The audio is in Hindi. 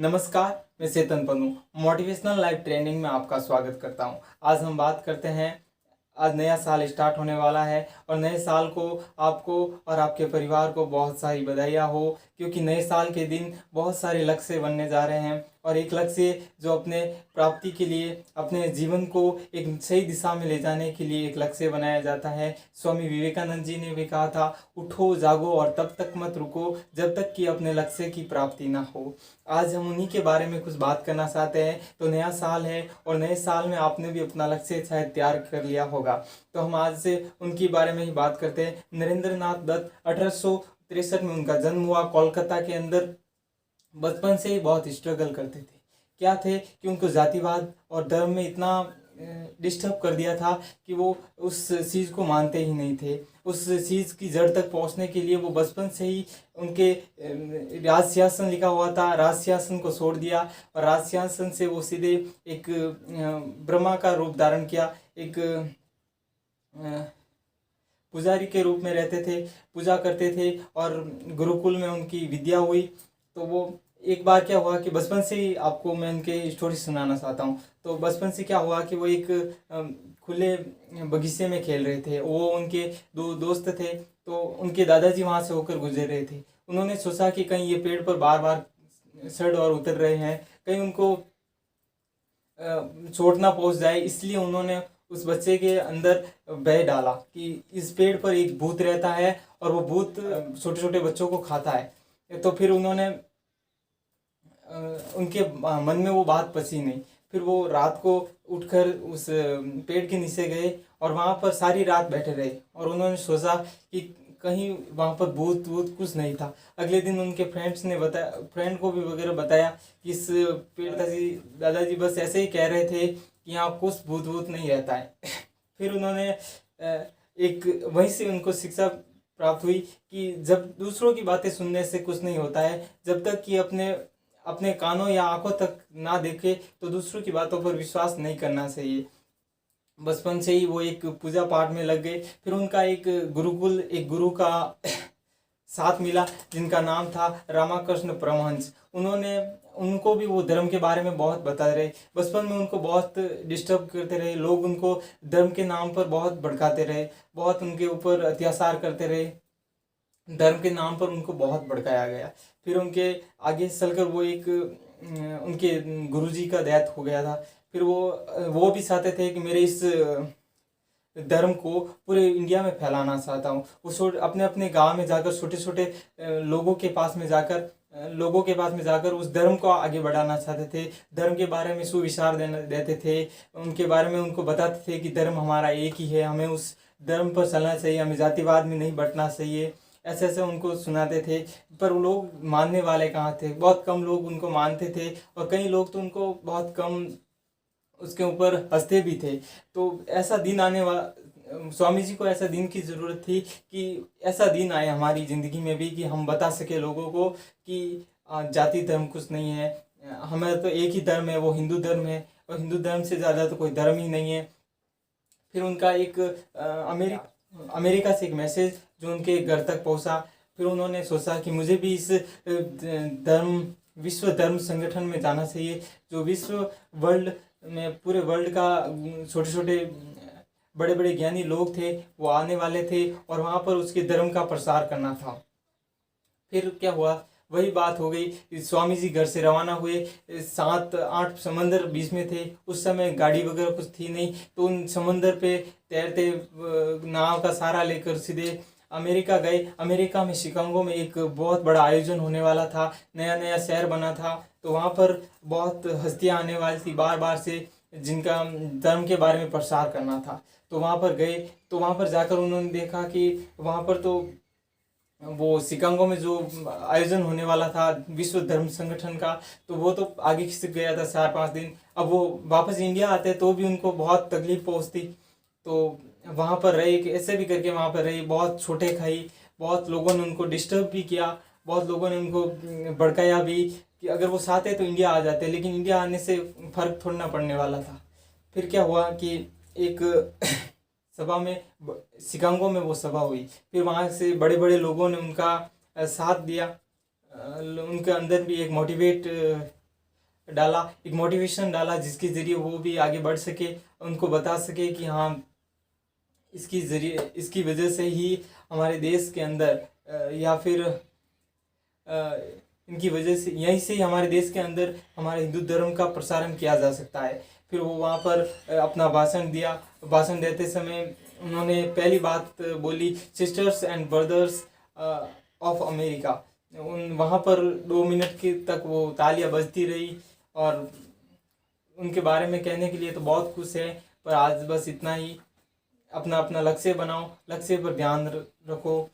नमस्कार, मैं चेतन पन्नू मोटिवेशनल लाइफ ट्रेनिंग में आपका स्वागत करता हूं। आज हम बात करते हैं, आज नया साल स्टार्ट होने वाला है और नए साल को आपको और आपके परिवार को बहुत सारी बधाइयाँ हो, क्योंकि नए साल के दिन बहुत सारे लक्ष्य बनने जा रहे हैं और एक लक्ष्य जो अपने प्राप्ति के लिए, अपने जीवन को एक सही दिशा में ले जाने के लिए एक लक्ष्य बनाया जाता है। स्वामी विवेकानंद जी ने भी कहा था, उठो जागो और तब तक मत रुको जब तक कि अपने लक्ष्य की प्राप्ति ना हो। आज हम उन्हीं के बारे में कुछ बात करना चाहते हैं। तो नया साल है और नए साल में आपने भी अपना लक्ष्य शायद तैयार कर लिया होगा, तो हम आज से उनके बारे में ही बात करते हैं। नरेंद्र नाथ दत्त, 1863 में उनका जन्म हुआ कोलकाता के अंदर। बचपन से ही बहुत स्ट्रगल करते थे। क्या थे कि उनको जातिवाद और धर्म में इतना डिस्टर्ब कर दिया था कि वो उस चीज़ को मानते ही नहीं थे। उस चीज़ की जड़ तक पहुंचने के लिए वो बचपन से ही उनके राज सिंहासन लिखा हुआ था, राज सिंहासन को छोड़ दिया और राज सिंहासन से वो सीधे एक ब्रह्मा का रूप धारण किया। एक पुजारी के रूप में रहते थे, पूजा करते थे और गुरुकुल में उनकी विद्या हुई। तो वो एक बार क्या हुआ कि बचपन से ही आपको मैं उनके स्टोरी सुनाना चाहता हूँ। तो बचपन से क्या हुआ कि वो एक खुले बगीचे में खेल रहे थे। वो उनके दो दोस्त थे, तो उनके दादाजी वहाँ से होकर गुजर रहे थे। उन्होंने सोचा कि कहीं ये पेड़ पर बार बार चढ़ और उतर रहे हैं, कहीं उनको चोट ना पहुँच जाए, इसलिए उन्होंने उस बच्चे के अंदर बह डाला कि इस पेड़ पर एक भूत रहता है और वो भूत छोटे छोटे बच्चों को खाता है। तो फिर उन्होंने उनके मन में वो बात पची नहीं। फिर वो रात को उठकर उस पेड़ के नीचे गए और वहाँ पर सारी रात बैठे रहे और उन्होंने सोचा कि कहीं वहाँ पर भूत वूत कुछ नहीं था। अगले दिन उनके फ्रेंड्स ने बताया, फ्रेंड को भी वगैरह बताया कि इस पेड़ दादाजी बस ऐसे ही कह रहे थे कि यहाँ कुछ भूत वूत नहीं रहता है। फिर उन्होंने एक वहीं से उनको शिक्षा प्राप्त हुई कि जब दूसरों की बातें सुनने से कुछ नहीं होता है, जब तक कि अपने अपने कानों या आंखों तक ना देखे तो दूसरों की बातों पर विश्वास नहीं करना चाहिए। बचपन से ही वो एक पूजा पाठ में लग गए। फिर उनका एक गुरुकुल, एक गुरु का साथ मिला जिनका नाम था रामकृष्ण परमहंस। उनको भी वो धर्म के बारे में बहुत बता रहे। बचपन में उनको बहुत डिस्टर्ब करते रहे लोग, उनको धर्म के नाम पर बहुत भड़काते रहे, बहुत उनके ऊपर अत्याचार करते रहे। धर्म के नाम पर उनको बहुत भड़काया गया। फिर उनके आगे चलकर वो एक उनके गुरुजी का डेथ हो गया था। फिर वो भी चाहते थे कि मेरे इस धर्म को पूरे इंडिया में फैलाना चाहता हूँ। वो अपने अपने गांव में जाकर छोटे छोटे लोगों के पास में जाकर उस धर्म को आगे बढ़ाना चाहते थे। धर्म के बारे में सुविचार देते थे, उनके बारे में उनको बताते थे कि धर्म हमारा एक ही है, हमें उस धर्म पर चलना चाहिए, हमें जातिवाद में नहीं बंटना चाहिए। ऐसे ऐसे उनको सुनाते थे, पर वो लोग मानने वाले कहाँ थे। बहुत कम लोग उनको मानते थे और कई लोग तो उनको बहुत कम उसके ऊपर हंसते भी थे। तो ऐसा दिन आने वाला, स्वामी जी को ऐसा दिन की ज़रूरत थी कि ऐसा दिन आए हमारी ज़िंदगी में भी कि हम बता सके लोगों को कि जाति धर्म कुछ नहीं है, हमें तो एक ही धर्म है, वो हिंदू धर्म है और हिंदू धर्म से ज़्यादा तो कोई धर्म ही नहीं है। फिर उनका एक अमेरिका से एक मैसेज जो उनके घर तक पहुंचा। फिर उन्होंने सोचा कि मुझे भी इस विश्व धर्म संगठन में जाना चाहिए, जो वर्ल्ड में पूरे वर्ल्ड का छोटे छोटे बड़े बड़े ज्ञानी लोग थे वो आने वाले थे और वहाँ पर उसके धर्म का प्रसार करना था। फिर क्या हुआ, वही बात हो गई। स्वामी जी घर से रवाना हुए, 7-8 समंदर बीच में थे। उस समय गाड़ी वगैरह कुछ थी नहीं, तो उन समंदर पे तैरते नाव का सहारा लेकर सीधे अमेरिका गए। अमेरिका में शिकागो में एक बहुत बड़ा आयोजन होने वाला था, नया नया शहर बना था। तो वहाँ पर बहुत हस्तियाँ आने वाली थी बार बार से, जिनका धर्म के बारे में प्रसार करना था। तो वहाँ पर गए, तो वहाँ पर जाकर उन्होंने देखा कि वहाँ पर तो वो शिकागो में जो आयोजन होने वाला था विश्व धर्म संगठन का, तो वो तो आगे खिसक गया था 4-5 दिन। अब वो वापस इंडिया आते तो भी उनको बहुत तकलीफ पहुँचती। तो वहाँ पर रहे, ऐसे भी करके वहाँ पर रहे, बहुत छोटे खाई, बहुत लोगों ने उनको डिस्टर्ब भी किया, बहुत लोगों ने उनको भड़काया भी कि अगर वो चाहते तो इंडिया आ जाते, लेकिन इंडिया आने से फ़र्क थोड़ा ना पड़ने वाला था। फिर क्या हुआ कि एक सभा में, शिकागो में वो सभा हुई। फिर वहाँ से बड़े बड़े लोगों ने उनका साथ दिया। उनके अंदर भी एक मोटिवेट डाला, एक मोटिवेशन डाला जिसके ज़रिए वो भी आगे बढ़ सके, उनको बता सके कि हाँ इसकी वजह से ही हमारे देश के अंदर या फिर इनकी वजह से यहीं से ही हमारे देश के अंदर हमारे हिंदू धर्म का प्रसारण किया जा सकता है। फिर वो वहाँ पर अपना भाषण दिया। भाषण देते समय उन्होंने पहली बात बोली, sisters and brothers of America. वहाँ पर 2 मिनट के तक वो तालियां बजती रही और उनके बारे में कहने के लिए तो बहुत कुछ है, पर आज बस इतना ही। अपना अपना लक्ष्य बनाओ, लक्ष्य पर ध्यान रखो।